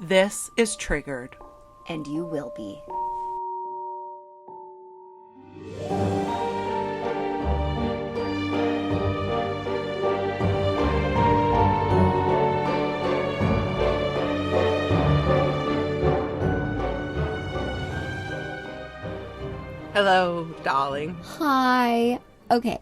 This is Triggered. And you will be. Hello, darling. Hi. Okay.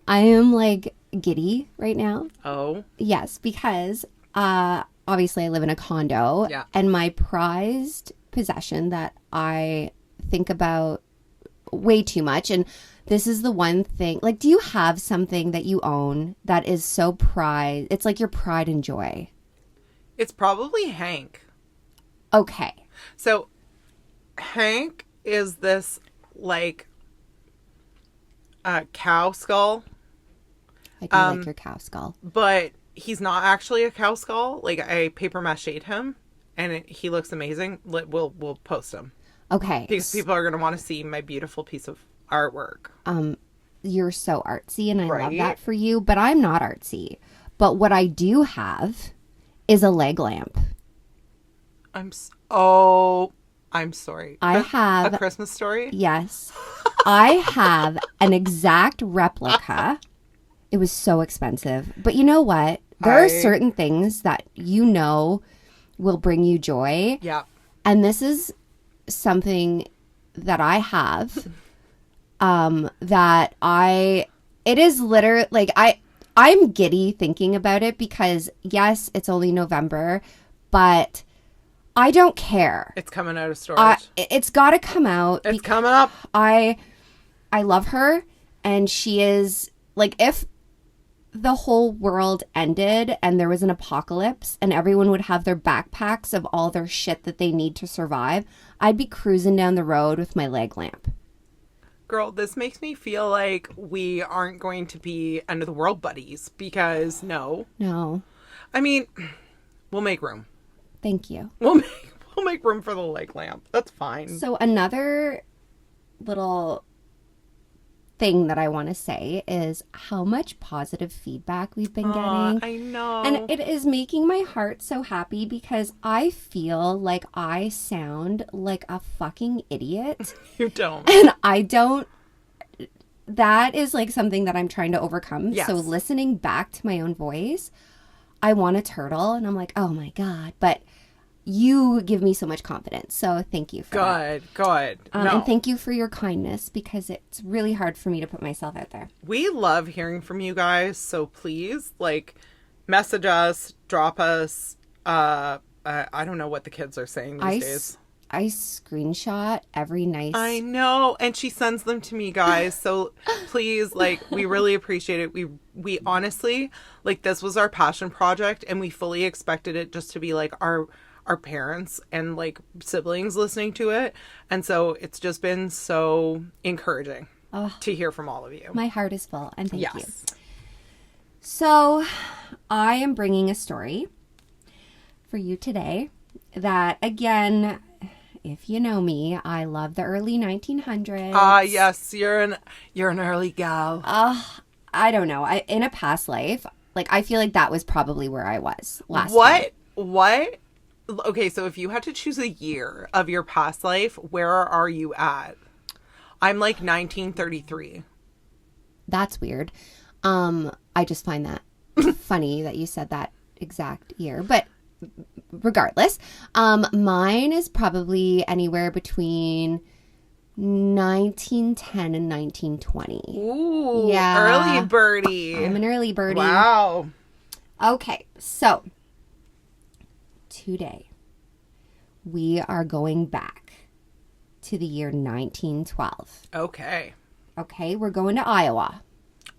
I am like giddy right now. Oh, Yes, because obviously I live in a condo. Yeah. And my prized possession that I think about way too much. And this is the one thing, like, do you have something that you own that is so prized? It's like your pride and joy. it's probably Hank. Okay. So, Hank is this, like, cow skull, I do like your cow skull. but he's not actually a cow skull. Like, I paper maché'd him, and he looks amazing. We'll post him. Okay. Because people are going to want to see my beautiful piece of artwork. You're so artsy and I love Right? that for you, but I'm not artsy. But what I do have is a leg lamp. I'm sorry. I have A Christmas Story? Yes. I have an exact replica. It was so expensive. But you know what? There are certain things that you know will bring you joy. Yeah. And this is something that I have it is literally like I'm giddy thinking about it because yes, it's only November, but I don't care. It's coming out of storage. It's got to come out. It's coming up. I love her, and she is like, if the whole world ended and there was an apocalypse and everyone would have their backpacks of all their shit that they need to survive, I'd be cruising down the road with my leg lamp. Girl, this makes me feel like we aren't going to be end of the world buddies because no. I mean, we'll make room. Thank you. We'll make room for the leg lamp. That's fine. So another little thing that I want to say is how much positive feedback we've been getting. I know. And it is making my heart so happy because I feel like I sound like a fucking idiot. You don't. And I don't. That is like something that I'm trying to overcome. Yes. So listening back to my own voice, I want a turtle and I'm like, oh my God. But you give me so much confidence. So thank you for that. Good. And thank you for your kindness because it's really hard for me to put myself out there. We love hearing from you guys. So please, like, message us, drop us. I don't know what the kids are saying these days. I screenshot every nice. I know. And she sends them to me, guys. So please, like, we really appreciate it. We honestly, like, this was our passion project and we fully expected it just to be like our parents and like siblings listening to it. And so it's just been so encouraging to hear from all of you. My heart is full and thank you. Yes. So I am bringing a story for you today that, again, if you know me, I love the early 1900s. Yes, you're an early gal. I don't know. In a past life, like, I feel like that was probably where I was last What? time. What? Okay, so if you had to choose a year of your past life, where are you at? I'm like 1933. That's weird. I just find that funny that you said that exact year. But regardless, mine is probably anywhere between 1910 and 1920. Ooh, Yeah. early birdie. I'm an early birdie. Wow. Okay, so today we are going back to the year 1912. Okay. Okay, we're going to Iowa.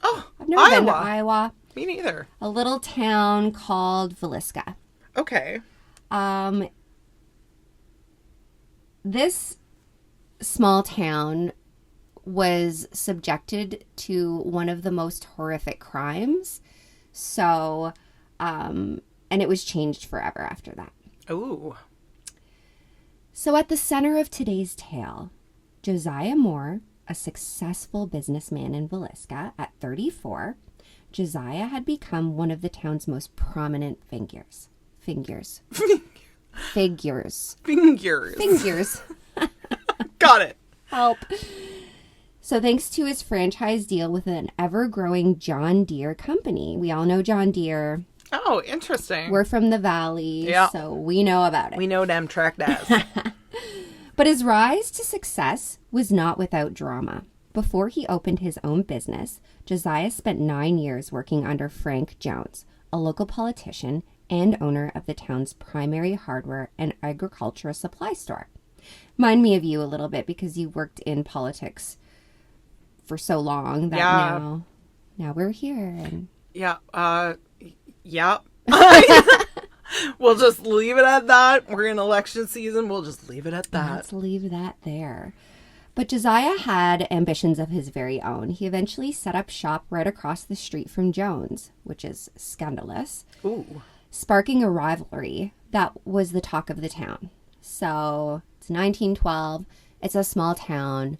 Oh, I've never been to Iowa. Me neither. A little town called Villisca. Okay. This small town was subjected to one of the most horrific crimes. So, and it was changed forever after that. Ooh. So at the center of today's tale, Josiah Moore, a successful businessman in Villisca at 34, Josiah had become one of the town's most prominent figures. Figures. Fingers. Figures. Got it. Help. So thanks to his franchise deal with an ever-growing John Deere company. We all know John Deere. Oh, interesting. We're from the Valley, Yeah. so we know about it. We know them track dads. But his rise to success was not without drama. Before he opened his own business, Josiah spent 9 years working under Frank Jones, a local politician and owner of the town's primary hardware and agricultural supply store. Mind me of you a little bit because you worked in politics for so long that now we're here. And... Yeah. Yeah. We'll just leave it at that. We're in election season. We'll just leave it at that. Let's leave that there. But Josiah had ambitions of his very own. He eventually set up shop right across the street from Jones, which is scandalous, sparking a rivalry that was the talk of the town. So it's 1912. It's a small town.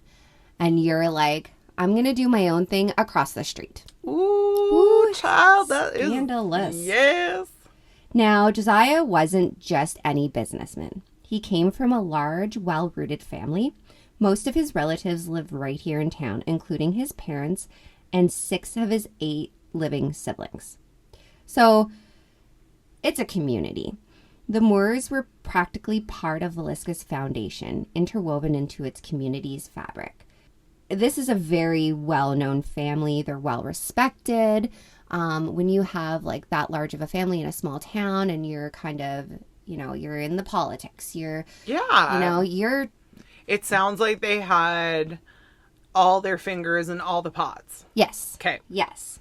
And you're like, I'm going to do my own thing across the street. Ooh, child, that is scandalous. Yes. Now, Josiah wasn't just any businessman. He came from a large, well-rooted family. Most of his relatives lived right here in town, including his parents and 6 of his 8 living siblings. So, it's a community. The Moores were practically part of Villisca's foundation, interwoven into its community's fabric. This is a very well-known family. They're well-respected. When you have like that large of a family in a small town and you're kind of, you're in the politics. You're. It sounds like they had all their fingers in all the pots. Yes. Okay. Yes.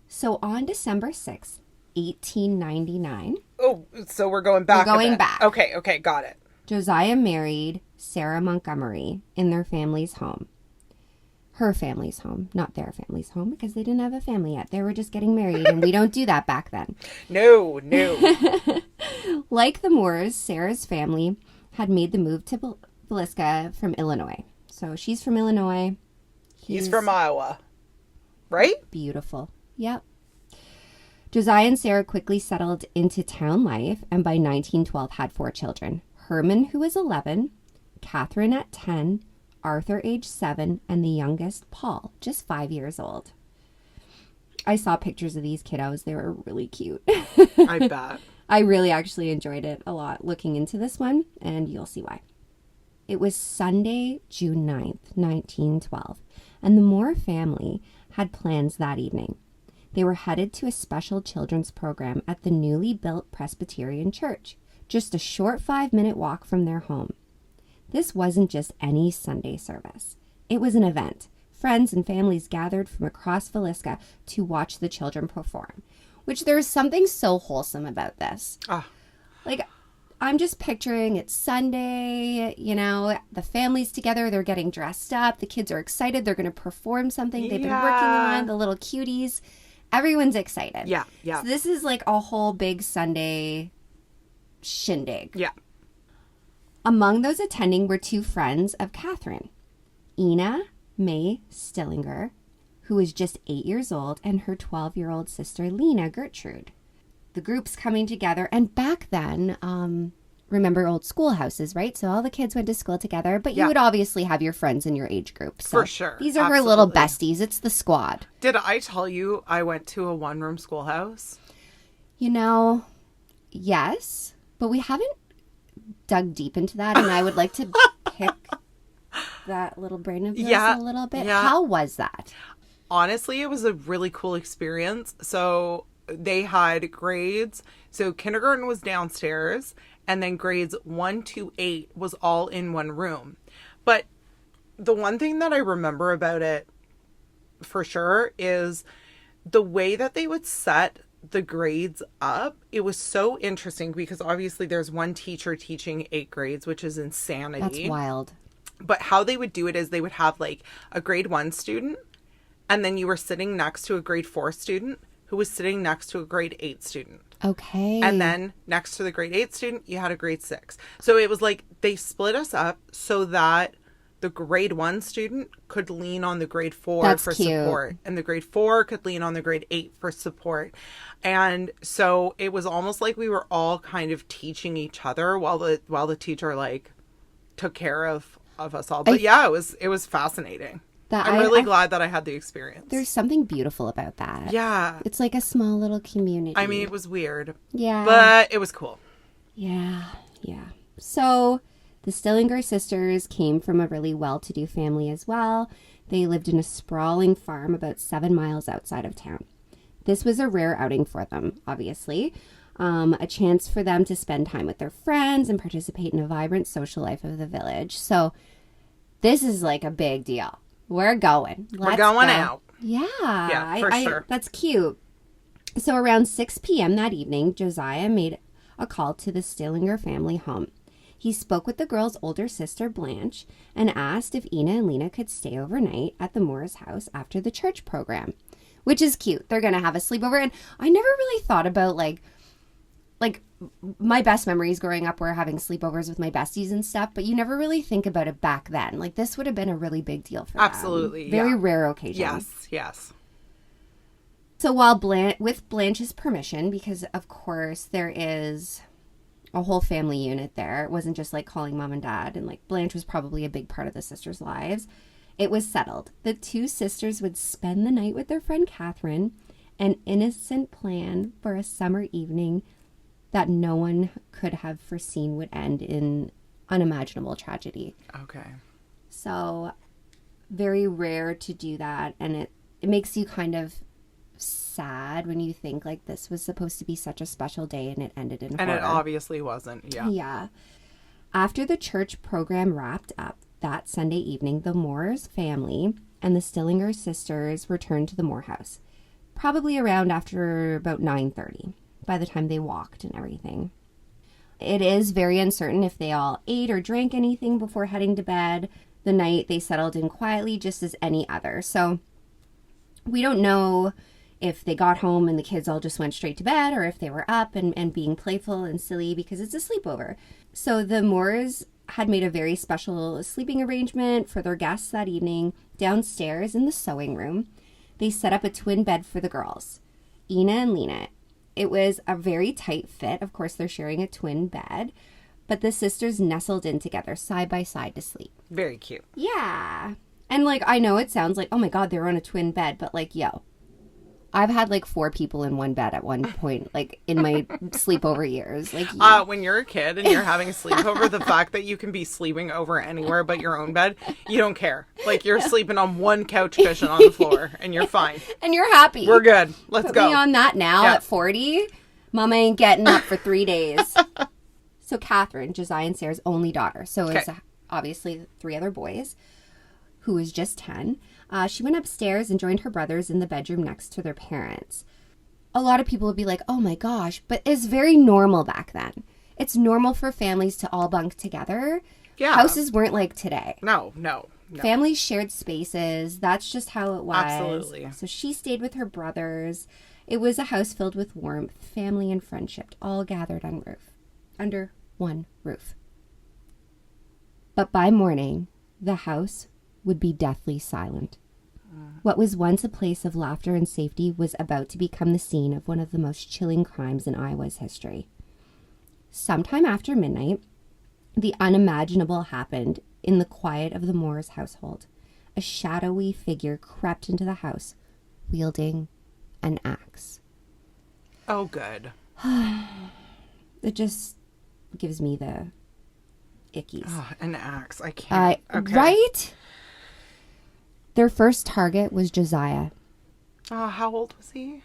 So on December 6th, 1899. Oh, so we're going back. We're going back. Okay, got it. Josiah married Sarah Montgomery in their family's home. Her family's home, not their family's home, because they didn't have a family yet. They were just getting married, and we don't do that back then. No. Like the Moores, Sarah's family had made the move to Villisca from Illinois. So she's from Illinois. He's from Iowa, right? Beautiful. Yep. Josiah and Sarah quickly settled into town life, and by 1912 had 4 children. Herman, who was 11, Catherine at 10, Arthur, age 7, and the youngest, Paul, just 5 years old. I saw pictures of these kiddos. They were really cute. I bet. I really actually enjoyed it a lot looking into this one, and you'll see why. It was Sunday, June 9th, 1912, and the Moore family had plans that evening. They were headed to a special children's program at the newly built Presbyterian Church, just a short 5-minute walk from their home. This wasn't just any Sunday service. It was an event. Friends and families gathered from across Villisca to watch the children perform, which there's something so wholesome about this. Like, I'm just picturing it's Sunday, the family's together, they're getting dressed up, the kids are excited, they're going to perform something they've been working on, the little cuties. Everyone's excited. Yeah. So this is like a whole big Sunday shindig. Yeah. Among those attending were 2 friends of Catherine, Ina May Stillinger, who was just 8 years old, and her 12-year-old sister, Lena Gertrude. The group's coming together, and back then, remember old schoolhouses, right? So all the kids went to school together, but you would obviously have your friends in your age group. So for sure. These are her little besties. It's the squad. Did I tell you I went to a 1-room schoolhouse? Yes, but we haven't dug deep into that, and I would like to pick that little brain of yours a little bit. Yeah. How was that? Honestly, it was a really cool experience. So they had grades. So kindergarten was downstairs, and then grades 1 to 8 was all in one room. But the one thing that I remember about it for sure is the way that they would set the grades up. It was so interesting because obviously there's one teacher teaching 8 grades, which is insanity. That's wild. But how they would do it is they would have like a grade 1 student, and then you were sitting next to a grade 4 student who was sitting next to a grade 8 student. Okay. And then next to the grade 8 student, you had a grade 6. So it was like they split us up so that the grade 1 student could lean on the grade 4 That's for cute. support, and the grade 4 could lean on the grade 8 for support. And so it was almost like we were all kind of teaching each other while the teacher like took care of us all. But yeah, it was fascinating. I'm really glad that I had the experience. There's something beautiful about that. Yeah. It's like a small little community. I mean, it was weird. Yeah. But it was cool. Yeah. So the Stillinger sisters came from a really well-to-do family as well. They lived in a sprawling farm about 7 miles outside of town. This was a rare outing for them, obviously. A chance for them to spend time with their friends and participate in a vibrant social life of the village. So this is like a big deal. We're going. We're going out. Yeah. Yeah, for sure. That's cute. So around 6 p.m. that evening, Josiah made a call to the Stillinger family home. He spoke with the girl's older sister, Blanche, and asked if Ina and Lena could stay overnight at the Moore's house after the church program, which is cute. They're going to have a sleepover. And I never really thought about, like my best memories growing up were having sleepovers with my besties and stuff, but you never really think about it back then. Like, this would have been a really big deal for them. Absolutely, Very rare occasion. Yes. So while with Blanche's permission, because of course there is a whole family unit there. It wasn't just like calling mom and dad, and like Blanche was probably a big part of the sisters' lives. It was settled. The two sisters would spend the night with their friend Catherine, an innocent plan for a summer evening that no one could have foreseen would end in unimaginable tragedy. Okay. So very rare to do that, and it makes you kind of sad when you think like this was supposed to be such a special day and it ended in horror. And it obviously wasn't. Yeah. After the church program wrapped up that Sunday evening, the Moores family and the Stillinger sisters returned to the Moore house, probably around after about 9:30 by the time they walked and everything. It is very uncertain if they all ate or drank anything before heading to bed. The night they settled in quietly just as any other. So we don't know if they got home and the kids all just went straight to bed, or if they were up and being playful and silly because it's a sleepover. So the Moores had made a very special sleeping arrangement for their guests that evening downstairs in the sewing room. They set up a twin bed for the girls, Ina and Lena. It was a very tight fit. Of course, they're sharing a twin bed, but the sisters nestled in together side by side to sleep. Very cute. Yeah. And like, I know it sounds like, oh my God, they're on a twin bed, but like, yo, I've had like 4 people in one bed at one point, like in my sleepover years. Like, when you're a kid and you're having a sleepover, the fact that you can be sleeping over anywhere but your own bed, you don't care. Like, you're sleeping on one couch cushion on the floor and you're fine. And you're happy. We're good. Let's go. Put me on that now at 40. Mama ain't getting up for 3 days. So Catherine, Josiah and Sarah's only daughter. So it's obviously 3 other boys, who was just 10. She went upstairs and joined her brothers in the bedroom next to their parents. A lot of people would be like, oh my gosh, but it's very normal back then. It's normal for families to all bunk together. Yeah. Houses weren't like today. No. Families shared spaces. That's just how it was. Absolutely. So she stayed with her brothers. It was a house filled with warmth, family, and friendship, all gathered under one roof. But by morning, the house would be deathly silent. What was once a place of laughter and safety was about to become the scene of one of the most chilling crimes in Iowa's history. Sometime after midnight, the unimaginable happened in the quiet of the Moores household. A shadowy figure crept into the house, wielding an axe. Oh, good. It just gives me the ickies. Oh, an axe. I can't. Okay. Right? Their first target was Josiah. Oh, how old was he?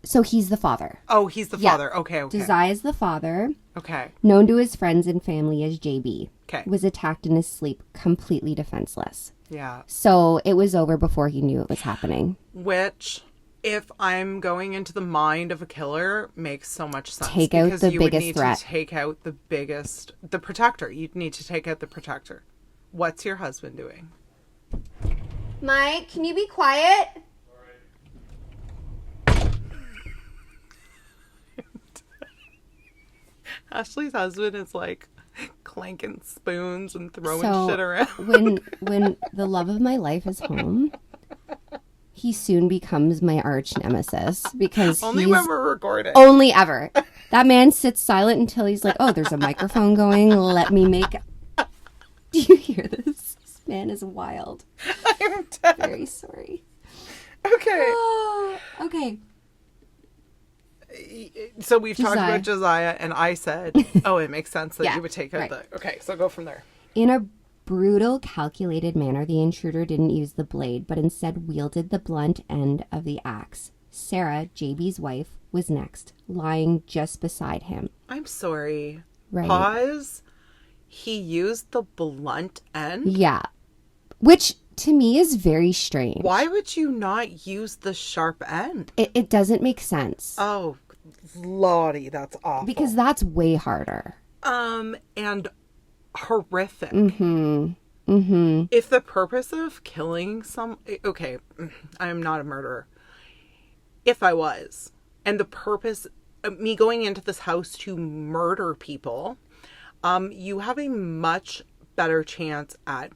So he's the father. Oh, he's the father. Okay. Josiah's the father. Okay. Known to his friends and family as JB. Okay. Was attacked in his sleep, completely defenseless. Yeah. So it was over before he knew it was happening. Which, if I'm going into the mind of a killer, makes so much sense. Take out the biggest threat. To take out the protector. You'd need to take out the protector. What's your husband doing? Mike, can you be quiet? Ashley's husband is like clanking spoons and throwing So shit around. when the love of my life is home, he soon becomes my arch nemesis because Only he's when we're recording. only ever. That man sits silent until he's like, oh, there's a microphone going. Let me make. Do you hear this? This man is wild. I'm dead. Very sorry. Okay. Okay. So we've talked Josiah. about Josiah, and I said, oh, it makes sense that Yeah, you would take out right. the... Okay, so go from there. In a brutal, calculated manner, the intruder didn't use the blade, but instead wielded the blunt end of the axe. Sarah, JB's wife, was next, lying just beside him. I'm sorry. Right. Pause. He used the blunt end? Yeah. Which, to me, is very strange. Why would you not use the sharp end? It doesn't make sense. Oh, Lottie, that's awful. Because that's way harder. And horrific. Mm-hmm. If the purpose of killing okay, I'm not a murderer. If I was, and the purpose of me going into this house to murder people, you have a much better chance at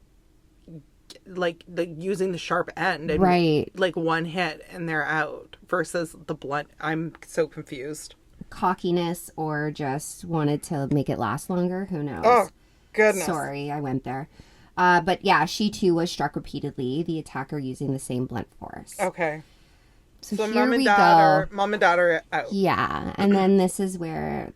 using the sharp end and Right. like one hit and they're out versus the blunt. I'm so confused. Cockiness or just wanted to make it last longer. Who knows? Oh, goodness. Sorry, I went there. But yeah, she too was struck repeatedly, the attacker using the same blunt force. Okay. So So here mom and we dad go. are out. Yeah, and then this is where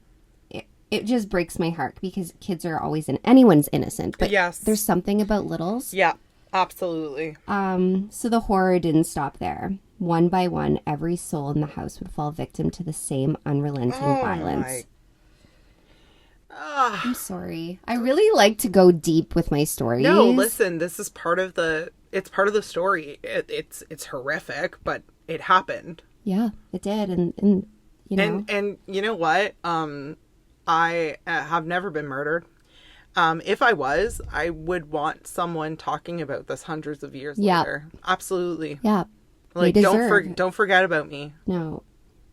it just breaks my heart because kids are always anyone's innocent, but Yes. there's something about littles. Yeah, absolutely. So the horror didn't stop there. One by one, every soul in the house would fall victim to the same unrelenting violence. I'm sorry. I really like to go deep with my stories. No, listen, this is part of the story. It's horrific, but it happened. Yeah, it did, and you know. And you know what? I have never been murdered. If I was, I would want someone talking about this hundreds of years later. Absolutely. Yeah. Like they deserve. don't forget about me. No.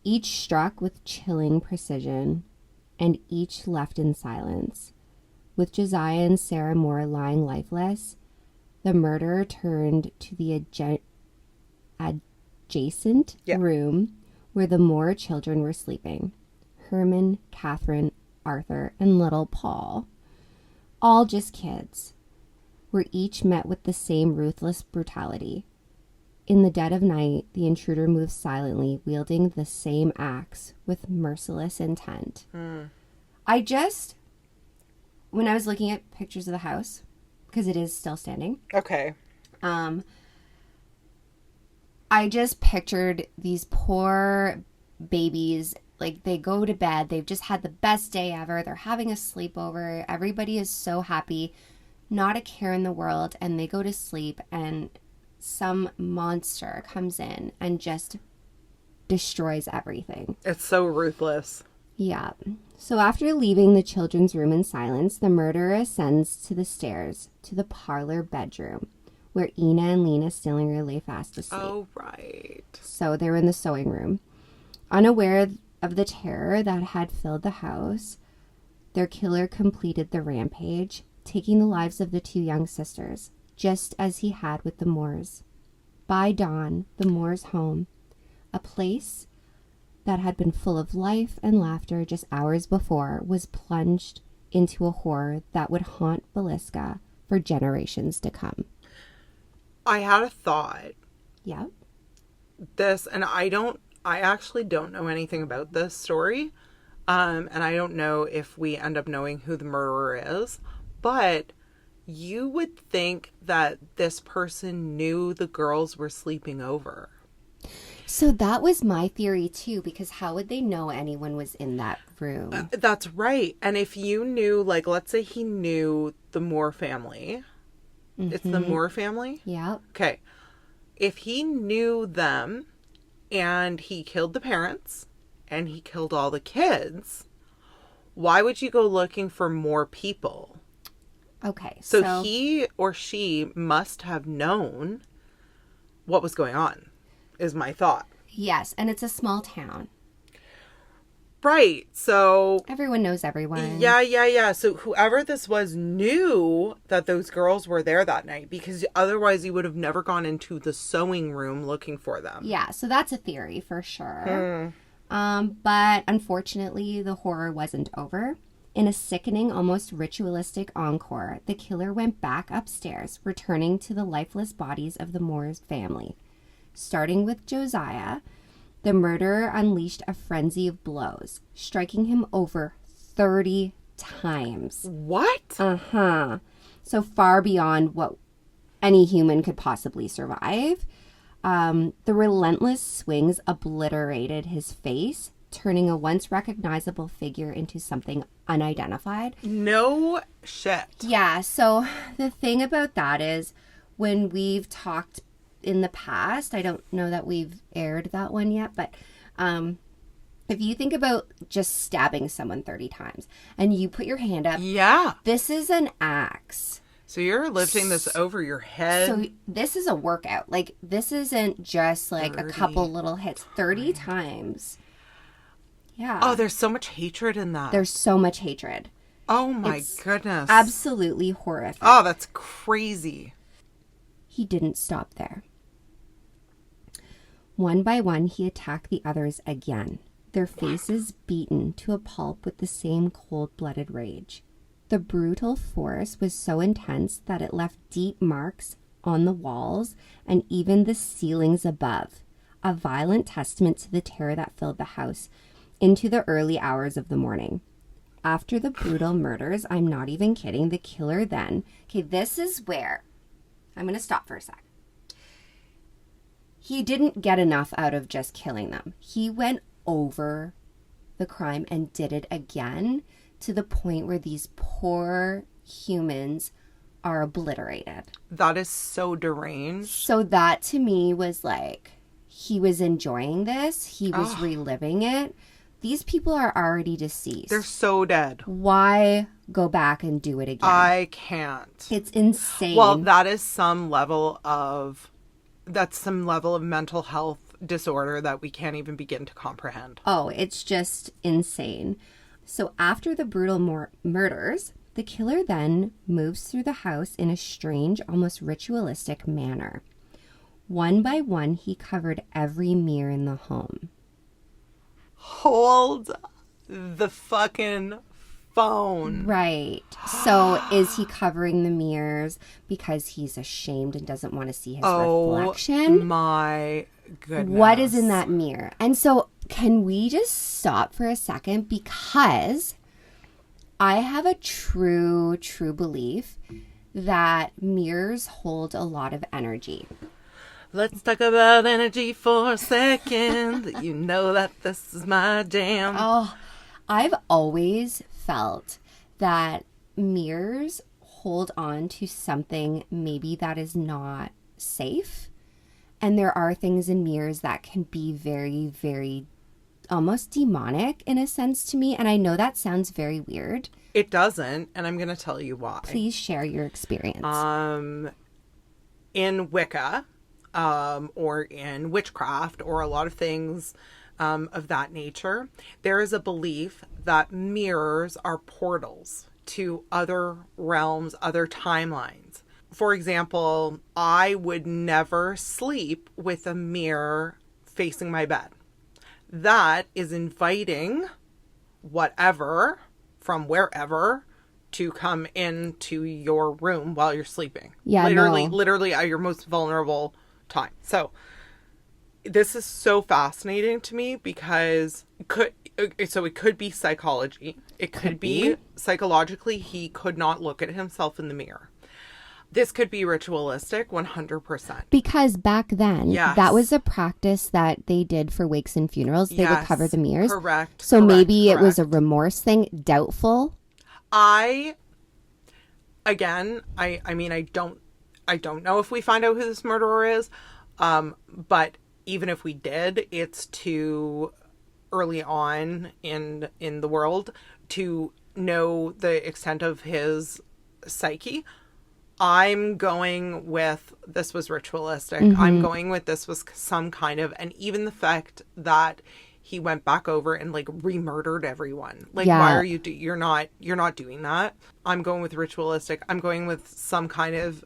Each struck with chilling precision, and each left in silence. With Josiah and Sarah Moore lying lifeless, the murderer turned to the adjacent room where the Moore children were sleeping. Herman, Catherine, Arthur, and little Paul. All just kids, were each met with the same ruthless brutality. In the dead of night, the intruder moved silently, wielding the same axe with merciless intent. When I was looking at pictures of the house, because it is still standing, Okay. I just pictured these poor babies. Like, they go to bed, they've just had the best day ever, they're having a sleepover, everybody is so happy, not a care in the world, and they go to sleep, and some monster comes in and just destroys everything. It's so ruthless. Yeah. So after leaving the children's room in silence, the murderer ascends to the stairs to the parlor bedroom, where Ina and Lena Stillinger lay fast asleep. Oh, right. So they were in the sewing room. Unaware of the terror that had filled the house, their killer completed the rampage, taking the lives of the two young sisters, just as he had with the Moores. By dawn, the Moores' home, a place that had been full of life and laughter just hours before, was plunged into a horror that would haunt Villisca for generations to come. I had a thought. Yeah. I actually don't know anything about this story. And I don't know if we end up knowing who the murderer is, but you would think that this person knew the girls were sleeping over. So that was my theory too, because how would they know anyone was in that room? That's right. And if you knew, like, let's say he knew the Moore family. Mm-hmm. It's the Moore family? Yeah. Okay. If he knew them and he killed the parents and he killed all the kids, why would you go looking for more people? Okay. So he or she must have known what was going on, is my thought. Yes, and it's a small town. Right. So Everyone knows everyone. yeah. So whoever this was knew that those girls were there that night, because otherwise he would have never gone into the sewing room looking for them. Yeah, so that's a theory for sure. But unfortunately, the horror wasn't over. In a sickening, almost ritualistic encore, the killer went back upstairs, returning to the lifeless bodies of the Moore's family. Starting with Josiah, the murderer unleashed a frenzy of blows, striking him over 30 times. What? So far beyond what any human could possibly survive. The relentless swings obliterated his face, turning a once recognizable figure into something unidentified. No shit. Yeah, so the thing about that is when we've talked in the past, I don't know that we've aired that one yet, but if you think about just stabbing someone 30 times and you put your hand up, Yeah. this is an axe. So you're lifting this over your head. So this is a workout. Like, this isn't just like 30 a couple little hits. 30 times. Yeah. Oh, there's so much hatred in that. There's so much hatred. Oh my It's goodness. Absolutely horrific. Oh, that's crazy. He didn't stop there. One by one, he attacked the others again, their faces beaten to a pulp with the same cold-blooded rage. The brutal force was so intense that it left deep marks on the walls and even the ceilings above, a violent testament to the terror that filled the house into the early hours of the morning. After the brutal murders, I'm not even kidding, the killer then... Okay, this is where... I'm going to stop for a sec. He didn't get enough out of just killing them. He went over the crime and did it again to the point where these poor humans are obliterated. That is so deranged. So that to me was like, he was enjoying this. He was reliving it. These people are already deceased. They're so dead. Why go back and do it again? I can't. It's insane. Well, that's some level of mental health disorder that we can't even begin to comprehend. Oh, it's just insane. So after the brutal murders, the killer then moves through the house in a strange, almost ritualistic manner. One by one, he covered every mirror in the home. Hold the fucking phone. Right. So is he covering the mirrors because he's ashamed and doesn't want to see his reflection? Oh my goodness. What is in that mirror? And so can we just stop for a second? Because I have a true belief that mirrors hold a lot of energy. Let's talk about energy for a second. You know that this is my jam. Oh, I've always felt that mirrors hold on to something maybe that is not safe. And there are things in mirrors that can be very, very almost demonic in a sense to me. And I know that sounds very weird. It doesn't, and I'm going to tell you why. Please share your experience. In Wicca, or in witchcraft, or a lot of things of that nature, there is a belief that mirrors are portals to other realms, other timelines. For example, I would never sleep with a mirror facing my bed. That is inviting whatever from wherever to come into your room while you're sleeping. Yeah, literally at your most vulnerable time. So this is so fascinating to me because it could be psychology. It could be psychologically he could not look at himself in the mirror. This could be ritualistic, 100%. Because back then, Yes. that was a practice that they did for wakes and funerals. They would Yes. cover the mirrors. Correct. So correct, maybe it was a correct. remorse thing. Doubtful. I mean, I don't know if we find out who this murderer is. But even if we did, it's too early on in the world to know the extent of his psyche. I'm going with this was ritualistic. I'm going with this was some kind of, and even the fact that he went back over and like remurdered everyone. Like, Yeah. why are you you're not doing that. I'm going with ritualistic. I'm going with some kind of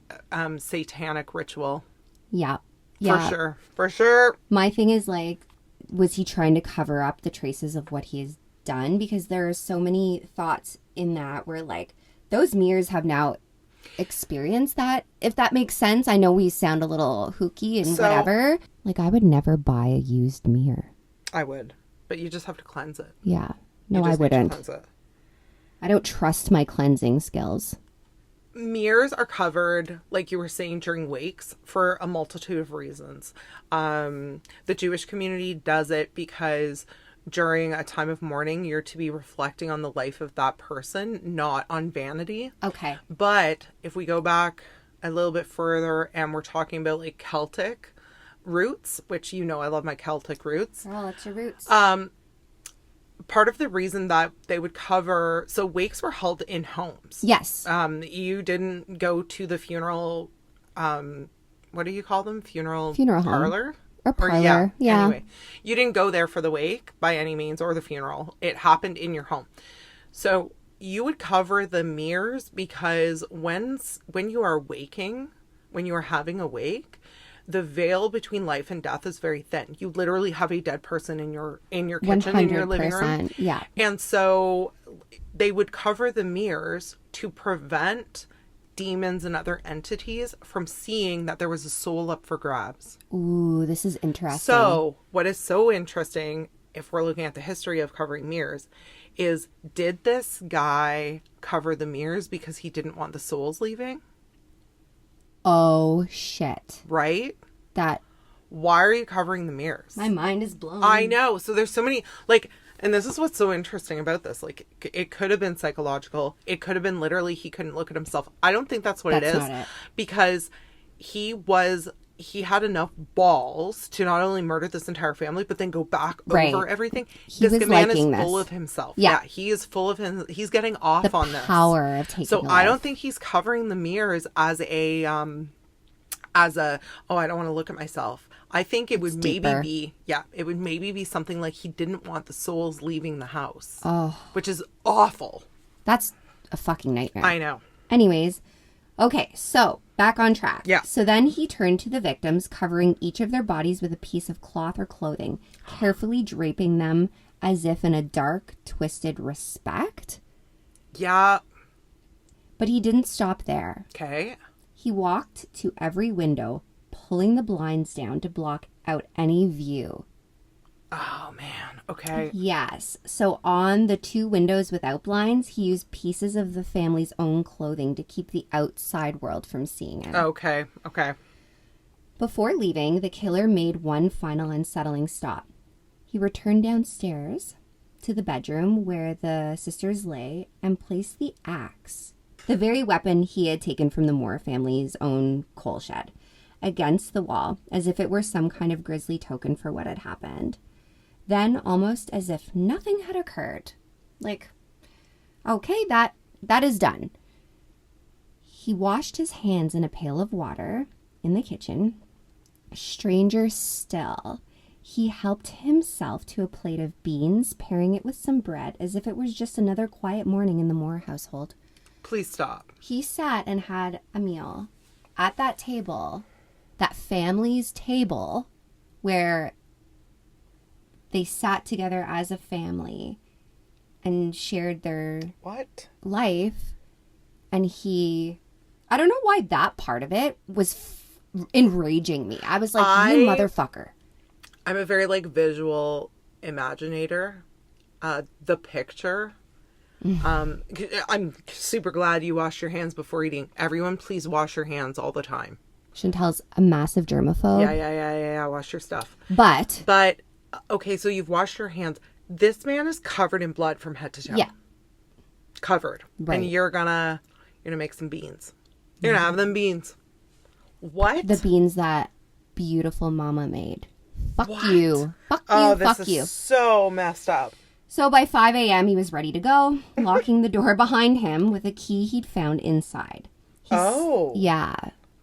satanic ritual. Yeah. Yeah. For sure. My thing is like, was he trying to cover up the traces of what he has done? Because there are so many thoughts in that where like those mirrors have now experienced that, if that makes sense. I know we sound a little hooky and whatever. Like, I would never buy a used mirror. I would, but you just have to cleanse it. Yeah. No, I Need to wouldn't. cleanse it. I don't trust my cleansing skills. Mirrors are covered, like you were saying, during wakes for a multitude of reasons. The Jewish community does it because during a time of mourning, you're to be reflecting on the life of that person, not on vanity. Okay. But if we go back a little bit further and we're talking about like Celtic roots, which you know I love my Celtic roots. Girl, it's your roots. Part of the reason that they would cover, so wakes were held in homes. Yes. You didn't go to the funeral, what do you call them? Funeral home. parlor? Or parlor. Yeah. Anyway, you didn't go there for the wake by any means or the funeral. It happened in your home. So you would cover the mirrors because when you are waking, when you are having a wake, the veil between life and death is very thin. You literally have a dead person in your kitchen, in your living room. Yeah. And so they would cover the mirrors to prevent demons and other entities from seeing that there was a soul up for grabs. Ooh, this is interesting. So what is so interesting, if we're looking at the history of covering mirrors, is did this guy cover the mirrors because he didn't want the souls leaving? Oh, shit. Right? That. Why are you covering the mirrors? My mind is blown. I know. So there's so many, like, and this is what's so interesting about this. Like, it could have been psychological. It could have been literally he couldn't look at himself. I don't think that's what it is. That's not it. Because he had enough balls to not only murder this entire family, but then go back over everything. This man is full of himself. Yeah. He is full of him. He's getting off on this. The power of taking So a I life. don't think he's covering the mirrors as a, oh, I don't want to look at myself. I think it would deeper. It would maybe be something like he didn't want the souls leaving the house. Oh. Which is awful. That's a fucking nightmare. I know. Anyways, okay, so back on track. Yeah. So then he turned to the victims, covering each of their bodies with a piece of cloth or clothing, carefully draping them as if in a dark, twisted respect. Yeah. But he didn't stop there. Okay. He walked to every window, pulling the blinds down to block out any view. Oh, man. Okay. Yes. So on the two windows without blinds, he used pieces of the family's own clothing to keep the outside world from seeing him. Okay. Okay. Before leaving, the killer made one final unsettling stop. He returned downstairs to the bedroom where the sisters lay and placed the axe, the very weapon he had taken from the Moore family's own coal shed, against the wall as if it were some kind of grisly token for what had happened. Then, almost as if nothing had occurred, like, okay, that is done. He washed his hands in a pail of water in the kitchen. Stranger still, he helped himself to a plate of beans, pairing it with some bread as if it was just another quiet morning in the Moore household. Please stop. He sat and had a meal at that table, that family's table, where they sat together as a family and shared their life. And I don't know why that part of it was enraging me. I was like, you motherfucker. I'm a very, like, visual imaginator. The picture. I'm super glad you washed your hands before eating. Everyone, please wash your hands all the time. Chantel's a massive germaphobe. Yeah. Wash your stuff. But, okay, so you've washed your hands. This man is covered in blood from head to toe. Yeah. Covered. Right. And you're gonna make some beans. You're gonna have them beans. What? The beans that beautiful mama made. Fuck you. Fuck you. Fuck you. So messed up. So by 5 a.m., he was ready to go, locking the door behind him with a key he'd found inside. Yeah.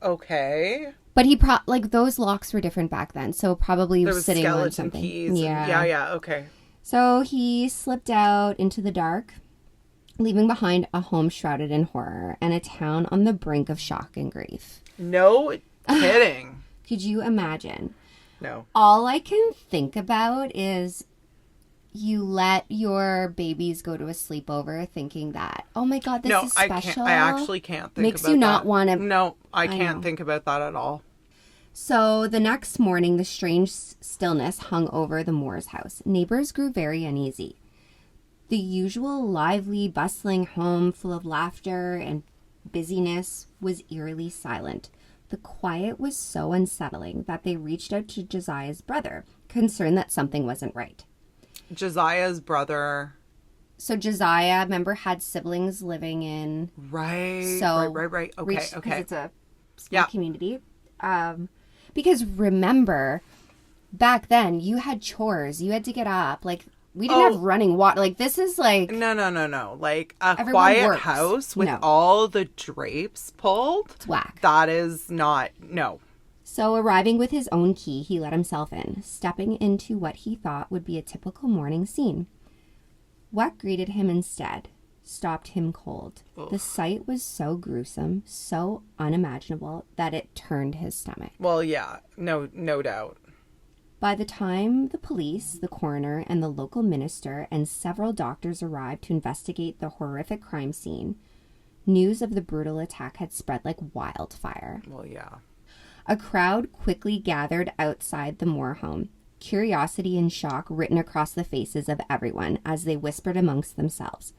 Okay. But like those locks were different back then, so probably There was sitting on skeleton something. keys. Yeah. Yeah, okay. So he slipped out into the dark, leaving behind a home shrouded in horror and a town on the brink of shock and grief. No kidding. Could you imagine? No. All I can think about is you let your babies go to a sleepover thinking that, oh my God, this is special. I actually can't think Makes about you not that. want to. No, I can't think about that at all. So the next morning, the strange stillness hung over the Moore's house. Neighbors grew very uneasy. The usual lively, bustling home full of laughter and busyness was eerily silent. The quiet was so unsettling that they reached out to Josiah's brother, concerned that something wasn't right. Josiah's brother. So Josiah, remember, had siblings living in... Right. So Right. Okay. Because it's a small community. Because remember, back then, you had chores. You had to get up. Like, we didn't have running water. Like, this is like... No. Like, a Everyone quiet works. house with No. all the drapes pulled. It's whack. That is not... No. So, arriving with his own key, he let himself in, stepping into what he thought would be a typical morning scene. What greeted him instead stopped him cold. Ugh. The sight was so gruesome, so unimaginable, that it turned his stomach. Well, yeah. No doubt. By the time the police, the coroner, and the local minister and several doctors arrived to investigate the horrific crime scene, news of the brutal attack had spread like wildfire. Well, yeah. A crowd quickly gathered outside the Moore home, curiosity and shock written across the faces of everyone as they whispered amongst themselves.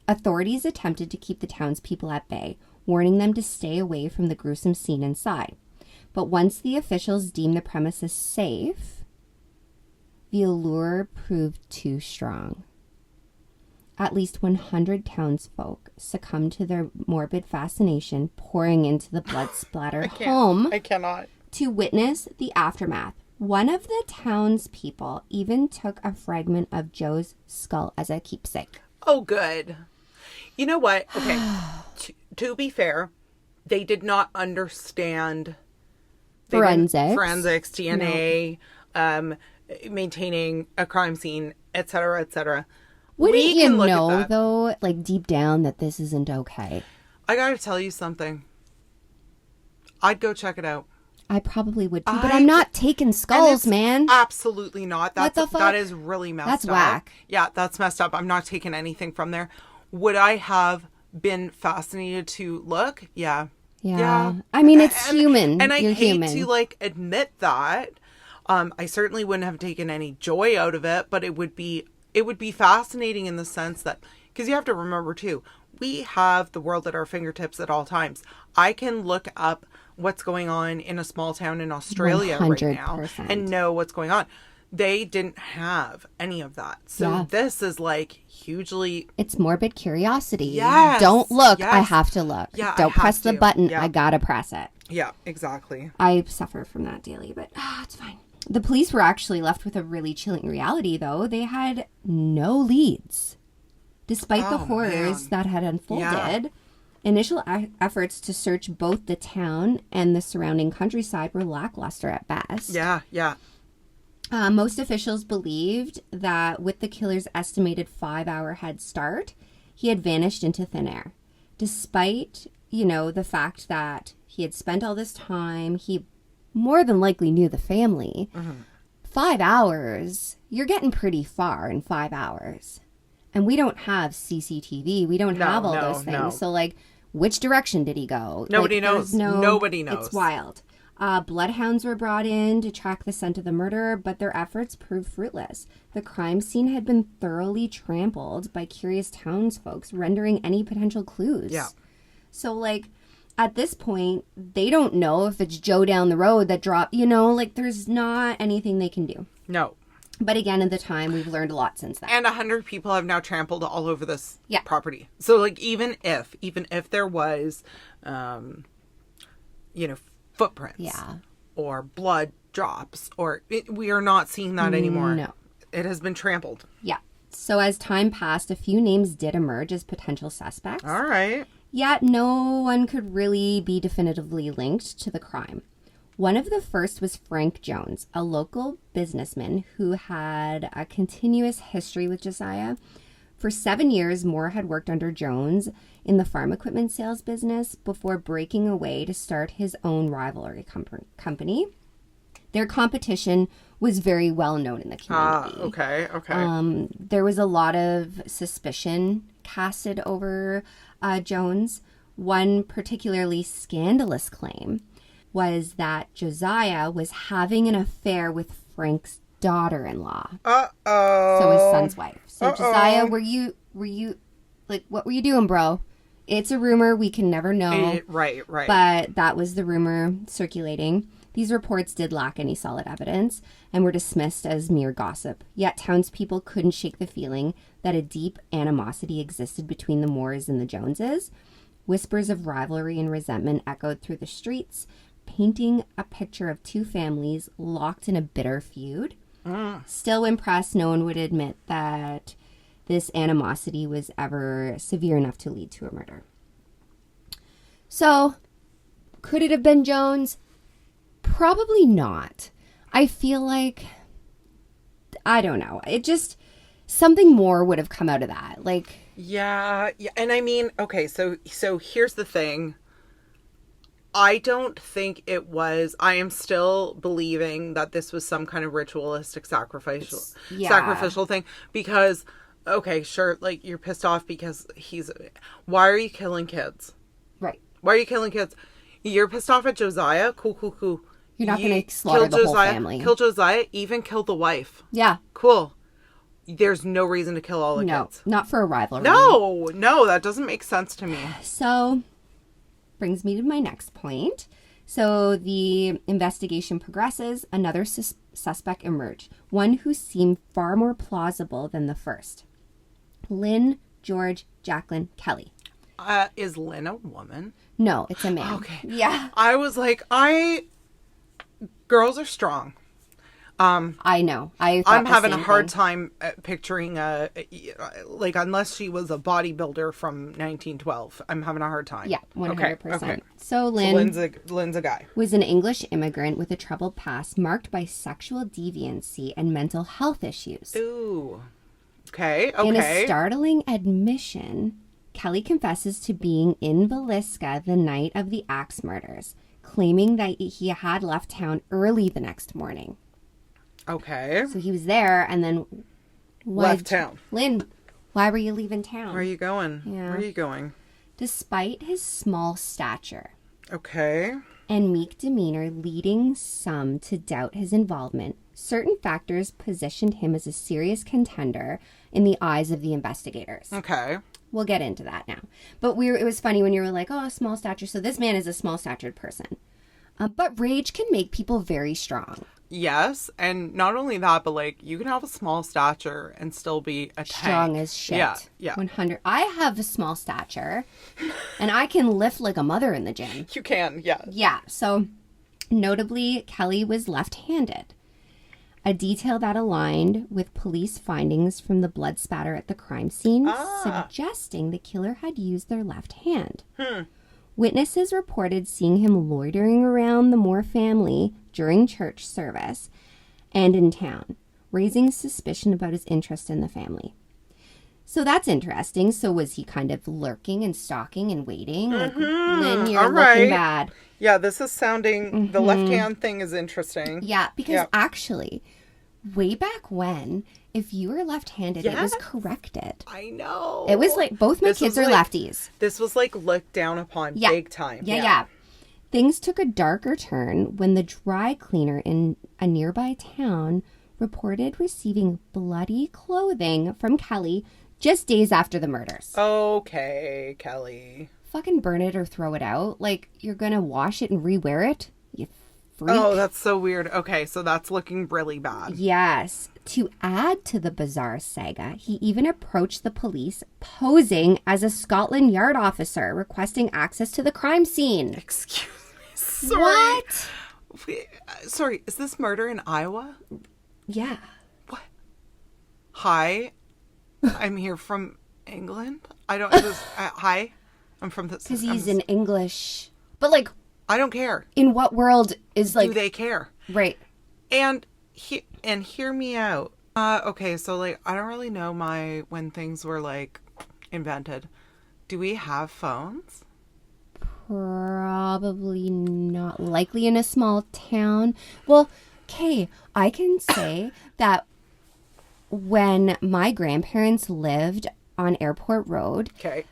Authorities attempted to keep the townspeople at bay, warning them to stay away from the gruesome scene inside. But once the officials deemed the premises safe, the allure proved too strong. At least 100 townsfolk succumbed to their morbid fascination, pouring into the blood-splattered home I cannot. to witness the aftermath. One of the townspeople even took a fragment of Joe's skull as a keepsake. Oh, good. You know what? Okay. To be fair, they did not understand... Forensics, DNA, maintaining a crime scene, etc., etc. Wouldn't you know, though, like deep down, that this isn't okay? I gotta tell you something. I'd go check it out. I probably would too, but I'm not taking skulls, man. Absolutely not. What the fuck? That is really messed up. That's whack. Yeah, that's messed up. I'm not taking anything from there. Would I have been fascinated to look? Yeah. Yeah. I mean, it's human. And I You're hate human. to like admit that. I certainly wouldn't have taken any joy out of it, but it would be fascinating in the sense that, because you have to remember too, we have the world at our fingertips at all times. I can look up what's going on in a small town in Australia 100%. right now and know what's going on. They didn't have any of that. So this is like hugely... It's morbid curiosity. Yes. Don't look. Yes. I have to look. Yeah, Don't press the button. Yeah. I gotta press it. Yeah, exactly. I suffer from that daily, but it's fine. The police were actually left with a really chilling reality, though. They had no leads. Despite the horrors that had unfolded, initial efforts to search both the town and the surrounding countryside were lackluster at best. Yeah. Most officials believed that with the killer's estimated 5-hour head start, he had vanished into thin air. Despite, the fact that he had spent all this time, he more than likely knew the family. 5 hours, you're getting pretty far in 5 hours. And we don't have CCTV. We don't have all those things. No. So, which direction did he go? Nobody knows. Nobody knows. It's wild. Bloodhounds were brought in to track the scent of the murderer, but their efforts proved fruitless. The crime scene had been thoroughly trampled by curious townsfolk, rendering any potential clues. Yeah. So, at this point, they don't know if it's Joe down the road that dropped, there's not anything they can do. No. But again, at the time, we've learned a lot since then. And 100 people have now trampled all over this property. So, even if there was, footprints or blood drops, we are not seeing that anymore. No. It has been trampled. Yeah. So as time passed, a few names did emerge as potential suspects. All right. Yet no one could really be definitively linked to the crime. One of the first was Frank Jones, a local businessman who had a continuous history with Josiah. For 7 years, Moore had worked under Jones in the farm equipment sales business before breaking away to start his own rivalry company. Their competition was very well known in the community. Okay. There was a lot of suspicion casted over Jones. One particularly scandalous claim was that Josiah was having an affair with Frank's daughter-in-law. So his son's wife. So Josiah, were you like, what were you doing, bro? It's a rumor. We can never know. Right. But that was the rumor circulating. These reports did lack any solid evidence and were dismissed as mere gossip. Yet townspeople couldn't shake the feeling that a deep animosity existed between the Moores and the Joneses. Whispers of rivalry and resentment echoed through the streets, painting a picture of two families locked in a bitter feud. Still, when pressed, no one would admit that this animosity was ever severe enough to lead to a murder. So, could it have been Jones? Probably not. I feel like, I don't know. It just, something more would have come out of that. Like, yeah. And I mean, okay, so here's the thing. I don't think it was. I am still believing that this was some kind of ritualistic sacrificial thing, because, okay, sure, like, you're pissed off because why are you killing kids? Right. Why are you killing kids? You're pissed off at Josiah? Cool. You're not going to slaughter the whole family. Kill Josiah, even kill the wife. Yeah. Cool. There's no reason to kill all the kids. No, not for a rivalry. No, that doesn't make sense to me. So, brings me to my next point. So, the investigation progresses. Another suspect emerged, one who seemed far more plausible than the first. Lynn, George, Jacqueline, Kelly. Is Lynn a woman? No, it's a man. Okay. Yeah. I was like, girls are strong. I know. I'm having a hard time picturing like, unless she was a bodybuilder from 1912. I'm having a hard time. Yeah, 100%. Okay. So Lynn's a guy. Was an English immigrant with a troubled past marked by sexual deviancy and mental health issues. Ooh. Okay. In a startling admission, Kelly confesses to being in Villisca the night of the axe murders, claiming that he had left town early the next morning. Okay. So he was there and then left town. Lynn, why were you leaving town? Where are you going? Yeah. Where are you going? Despite his small stature. Okay. And meek demeanor leading some to doubt his involvement, certain factors positioned him as a serious contender in the eyes of the investigators. Okay. We'll get into that now. But it was funny when you were like, oh, small stature. So this man is a small-statured person. But rage can make people very strong. Yes, and not only that, but, like, you can have a small stature and still be a tank. Strong as shit. Yeah. 100. I have a small stature, and I can lift like a mother in the gym. You can, yeah. Yeah, so notably, Kelly was left-handed. A detail that aligned with police findings from the blood spatter at the crime scene, suggesting the killer had used their left hand. Witnesses reported seeing him loitering around the Moore family during church service and in town, raising suspicion about his interest in the family. So that's interesting. So was he kind of lurking and stalking and waiting? Like, Lynn, you're looking bad. Yeah, this is sounding, the left hand thing is interesting. Yeah, because actually, way back when, if you were left-handed, it was corrected. I know. It was like, both my kids are lefties. This was like looked down upon big time. Yeah. Things took a darker turn when the dry cleaner in a nearby town reported receiving bloody clothing from Kelly just days after the murders. Okay, Kelly. Fucking burn it or throw it out. Like, you're gonna wash it and rewear it? You freak. Oh, that's so weird. Okay, so that's looking really bad. Yes. To add to the bizarre saga, he even approached the police posing as a Scotland Yard officer requesting access to the crime scene. Excuse me. Sorry. What? Sorry, is this murder in Iowa? Yeah. What? Hi, I'm here from England. I don't. Hi, I'm from this. Because he's in English, but like I don't care. In what world is like... Do they care? Right. And hear me out. Okay, so like I don't really know when things were like invented. Do we have phones? Probably not. Likely in a small town. Well, okay, I can say that when my grandparents lived on Airport Road, Okay.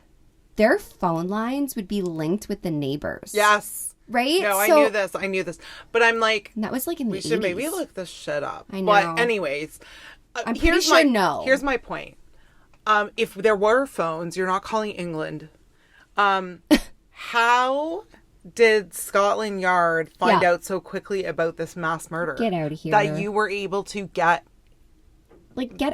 their phone lines would be linked with the neighbors. Yes. Right? No, So- I knew this. But I'm like, And that was like in the we 80s. should maybe look this shit up. I know. But anyways, I'm pretty sure no. Here's my point. If there were phones, you're not calling England. How did Scotland Yard find Yeah. out so quickly about this mass murder? Get out of here. That you were able to get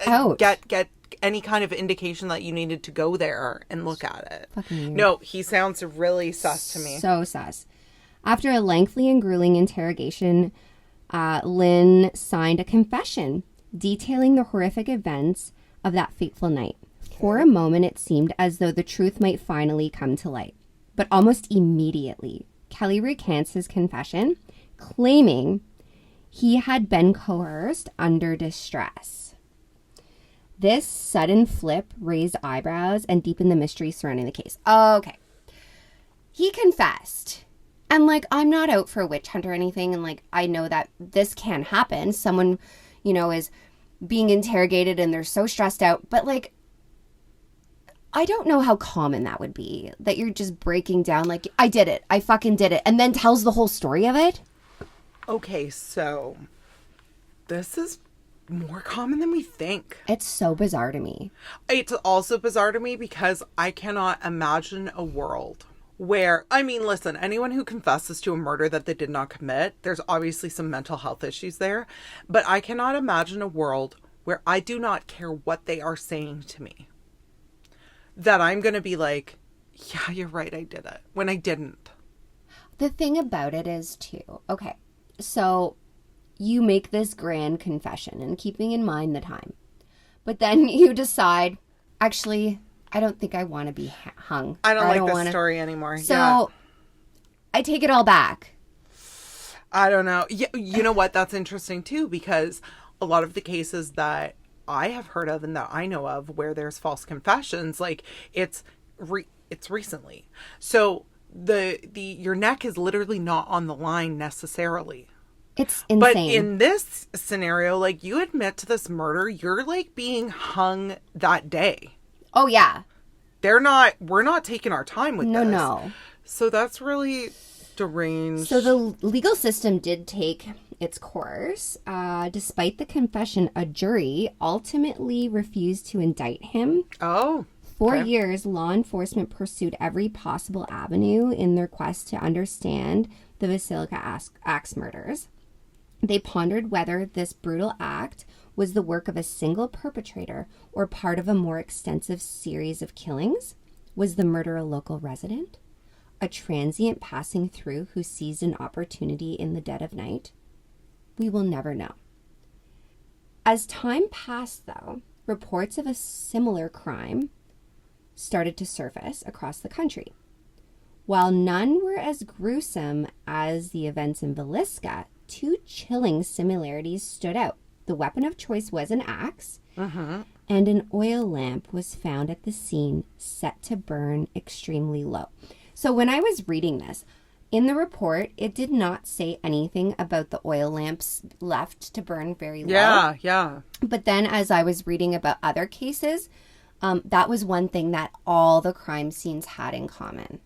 out. get any kind of indication that you needed to go there and look at it. Fucking weird. No, he sounds really sus to me. So sus. After a lengthy and grueling interrogation, Lynn signed a confession detailing the horrific events of that fateful night. Okay. For a moment, it seemed as though the truth might finally come to light. But almost immediately, Kelly recants his confession, claiming he had been coerced under distress. This sudden flip raised eyebrows and deepened the mystery surrounding the case. Okay. He confessed. And, like, I'm not out for a witch hunt or anything. And, like, I know that this can happen. Someone, is being interrogated and they're so stressed out. But, like, I don't know how common that would be. That you're just breaking down, like, I did it. I fucking did it. And then tells the whole story of it. Okay, so this is more common than we think. It's so bizarre to me. It's also bizarre to me because I cannot imagine a world where, listen, anyone who confesses to a murder that they did not commit, there's obviously some mental health issues there, but I cannot imagine a world where I do not care what they are saying to me, that I'm going to be like, yeah, you're right, I did it, when I didn't. The thing about it is, too, okay, so you make this grand confession and keeping in mind the time, but then you decide, actually, I don't think I want to be hung. I don't like this story anymore. So I take it all back. I don't know. Yeah, you know what? That's interesting too, because a lot of the cases that I have heard of and that I know of where there's false confessions, like it's recently. So your neck is literally not on the line necessarily. It's insane. But in this scenario, like you admit to this murder, you're like being hung that day. Oh, yeah. We're not taking our time with this. No. So that's really deranged. So the legal system did take its course. Despite the confession, a jury ultimately refused to indict him. Oh. For years, law enforcement pursued every possible avenue in their quest to understand the Villisca Axe murders. They pondered whether this brutal act was the work of a single perpetrator or part of a more extensive series of killings. Was the murderer a local resident? A transient passing through who seized an opportunity in the dead of night? We will never know. As time passed, though, reports of a similar crime started to surface across the country. While none were as gruesome as the events in Villisca, two chilling similarities stood out. The weapon of choice was an axe, and an oil lamp was found at the scene set to burn extremely low. So when I was reading this, in the report, it did not say anything about the oil lamps left to burn very low. Yeah. But then as I was reading about other cases, that was one thing that all the crime scenes had in common.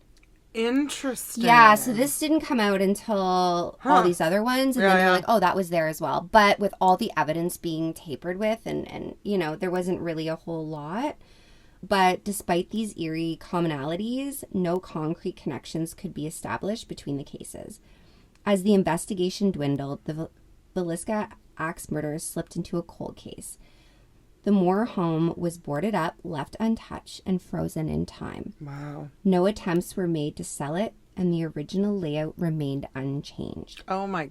Interesting. Yeah, so this didn't come out until all these other ones. And then you're like, oh, that was there as well. But with all the evidence being tapered with and there wasn't really a whole lot. But despite these eerie commonalities, no concrete connections could be established between the cases. As the investigation dwindled, the Villisca Axe murders slipped into a cold case. The Moore home was boarded up, left untouched, and frozen in time. Wow. No attempts were made to sell it, and the original layout remained unchanged. Oh my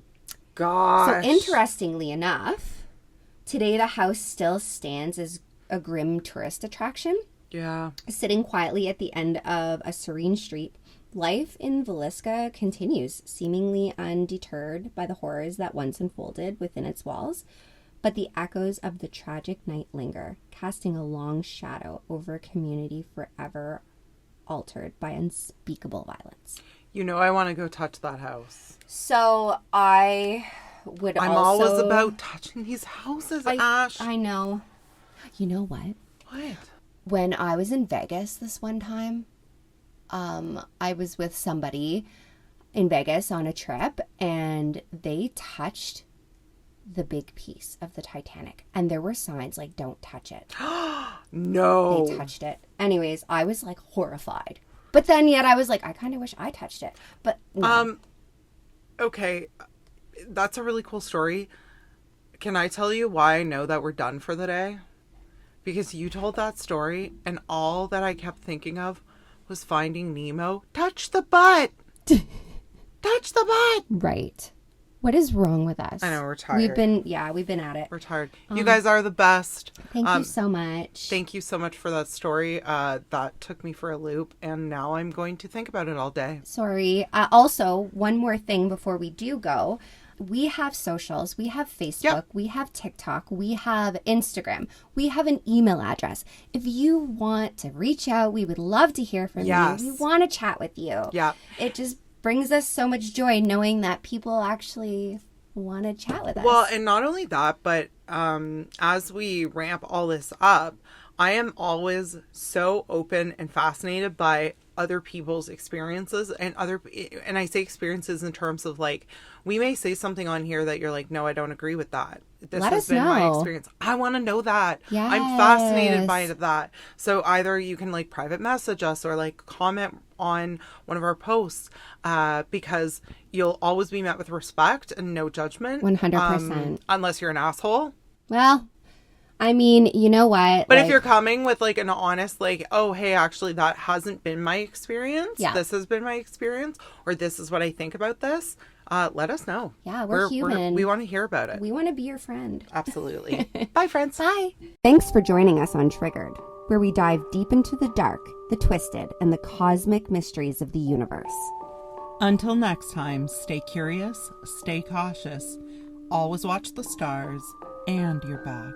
gosh. So interestingly enough, today the house still stands as a grim tourist attraction. Yeah. Sitting quietly at the end of a serene street, Life in Villisca continues, seemingly undeterred by the horrors that once unfolded within its walls. But the echoes of the tragic night linger, casting a long shadow over a community forever altered by unspeakable violence. You know, I want to go touch that house. So I'm always about touching these houses, Ash. I know. You know what? What? When I was in Vegas this one time, I was with somebody in Vegas on a trip, and they touched the big piece of the Titanic, and there were signs like, don't touch it. No. They touched it. Anyways, I was like horrified. But then yet I was like, I kind of wish I touched it. But no. Okay. That's a really cool story. Can I tell you why I know that we're done for the day? Because you told that story, and all that I kept thinking of was Finding Nemo. Touch the butt! Touch the butt! Right. What is wrong with us? I know, we're tired. We've been at it. We're tired. You guys are the best. Thank you so much. Thank you so much for that story. That took me for a loop, and now I'm going to think about it all day. Sorry. Also, one more thing before we do go. We have socials. We have Facebook. Yep. We have TikTok. We have Instagram. We have an email address. If you want to reach out, we would love to hear from you. We want to chat with you. Yeah. It just brings us so much joy knowing that people actually want to chat with us. Well, and not only that, but as we ramp all this up, I am always so open and fascinated by other people's experiences, and I say experiences in terms of like, we may say something on here that you're like, no, I don't agree with that. This has been my experience. I want to know that. Yes. I'm fascinated by that. So either you can like private message us or like comment on one of our posts, because you'll always be met with respect and no judgment. 100%. Unless you're an asshole. Well, I mean, you know what? But if you're coming with like an honest, like, oh, hey, actually, that hasn't been my experience. Yeah. This has been my experience, or this is what I think about this. Let us know. Yeah, we're human. We want to hear about it. We want to be your friend. Absolutely. Bye, friends. Bye. Thanks for joining us on Triggered, where we dive deep into the dark, the twisted, and the cosmic mysteries of the universe. Until next time, stay curious, stay cautious, always watch the stars and your back.